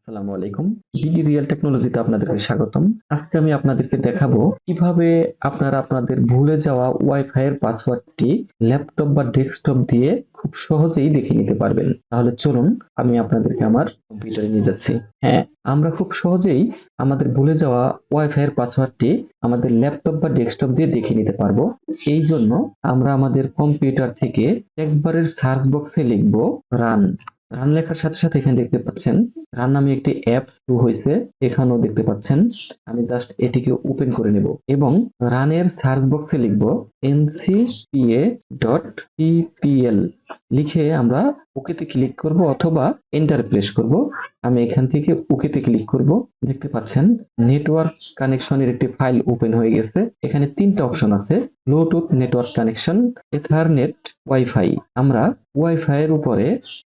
আসসালামু আলাইকুম। BD real টেকনোলজিতে আপনাদেরকে স্বাগতম। আজকে আমি আপনাদেরকে দেখাবো কিভাবে আপনারা আপনাদের ভুলে যাওয়া ওয়াইফাই এর পাসওয়ার্ডটি ল্যাপটপ বা ডেস্কটপ দিয়ে খুব সহজেই দেখে নিতে পারবেন। তাহলে চলুন আমি আপনাদেরকে আমার কম্পিউটারে নিয়ে যাচ্ছি। হ্যাঁ, আমরা খুব সহজেই আমাদের ভুলে যাওয়া ওয়াইফাই এর পাসওয়ার্ডটি আমাদের ল্যাপটপ বা ডেস্কটপ দিয়ে দেখে নিতে পারবো। এই জন্য আমরা আমাদের কম্পিউটার থেকে টেক্সট বারের সার্চ বক্সে লিখব রান। রান লেখার সাথে সাথে এখানে দেখতে পাচ্ছেন রান নামে একটি অ্যাপস শুরু হয়েছে, এখানেও দেখতে পাচ্ছেন। আমি জাস্ট এটিকে ওপেন করে নেব এবং রানের সার্চ বক্সে লিখব ncpa.tpl লিখে আমরা ওকেতে ক্লিক করব অথবা এন্টার প্রেস করব। আমি এখান থেকে ওকেতে ক্লিক করব। দেখতে পাচ্ছেন নেটওয়ার্ক কানেকশনের একটি ফাইল ওপেন হয়ে গেছে। এখানে তিনটা অপশন আছে, ব্লুটুথ নেটওয়ার্ক কানেকশন, এথারনেট, ওয়াইফাই। আমরা ওয়াইফাই এর উপরে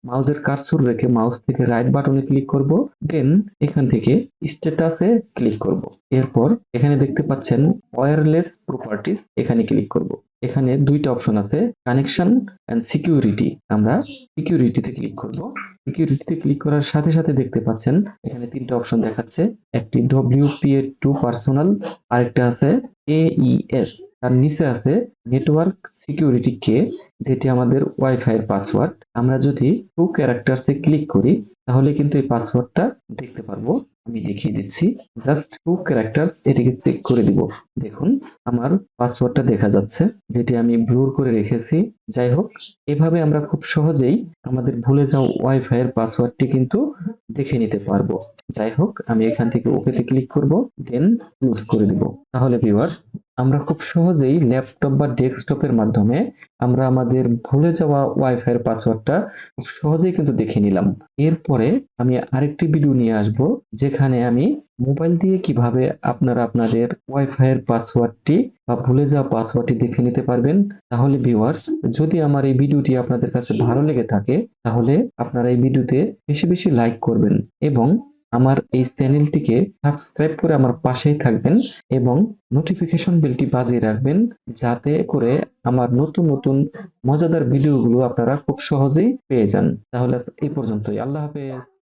মাউসের কার্সর রেখে মাউস থেকে রাইট বাটনে ক্লিক করব, দেন এখান থেকে স্ট্যাটাসে ক্লিক করব। এরপর এখানে দেখতে পাচ্ছেন ওয়্যারলেস প্রপার্টিজ, এখানে ক্লিক করব। এখানে দুইটা অপশন আছে, কানেকশন এন্ড সিকিউরিটি। আমরা সিকিউরিটিতে ক্লিক করব। সিকিউরিটিতে ক্লিক করার সাথে সাথে দেখতে পাচ্ছেন এখানে তিনটা অপশন দেখাচ্ছে, একটি WPA2 পার্সোনাল, আরেকটা আছে AES, তার নিচে আছে নেটওয়ার্ক সিকিউরিটি কে, যেটি আমাদের ওয়াইফাই এর পাসওয়ার্ড। আমরা যদি 2 ক্যারেক্টারসে ক্লিক করি তাহলে কিন্তু এই পাসওয়ার্ডটা দেখতে পারবো। আমি দেখিয়ে দিচ্ছি, জাস্ট 2 ক্যারেক্টারস, এটিকে চেক করে দিব। দেখুন আমার পাসওয়ার্ডটা দেখা যাচ্ছে, যেটি আমি ব্লুর করে রেখেছি। যাই হোক, এভাবে আমরা খুব সহজেই আমাদের ভুলে যাওয়া ওয়াইফাই এর পাসওয়ার্ডটি কিন্তু দেখে নিতে পারবো। যাই হোক, আমি এখান থেকে ওকেতে ক্লিক করব, দেন ক্লোজ করে দিব। তাহলে ভিউয়ার্স, আমরা খুব সহজেই ল্যাপটপ বা ডেস্কটপের মাধ্যমে আমরা আমাদের ভুলে যাওয়া ওয়াইফাই এর পাসওয়ার্ডটা খুব সহজেই কিন্তু দেখে নিলাম। এরপরে আমি আরেকটি ভিডিও নিয়ে আসব, যেখানে আমি মোবাইল দিয়ে কিভাবে আপনারা আপনাদের ওয়াইফাই এর পাসওয়ার্ডটি বা ভুলে যাওয়া পাসওয়ার্ডটি দেখে নিতে পারবেন। তাহলে ভিউয়ার্স, যদি আমার এই ভিডিওটি আপনাদের কাছে ভালো লেগে থাকে তাহলে আপনারা এই ভিডিওতে বেশি বেশি লাইক করবেন এবং আমার এই চ্যানেলটিকে সাবস্ক্রাইব করে আমার পাশেই থাকবেন এবং নোটিফিকেশন বেলটি বাজিয়ে রাখবেন, যাতে করে আমার নতুন নতুন মজাদার ভিডিওগুলো আপনারা খুব সহজেই পেয়ে যান। তাহলে এই পর্যন্তই। আল্লাহ হাফেজ।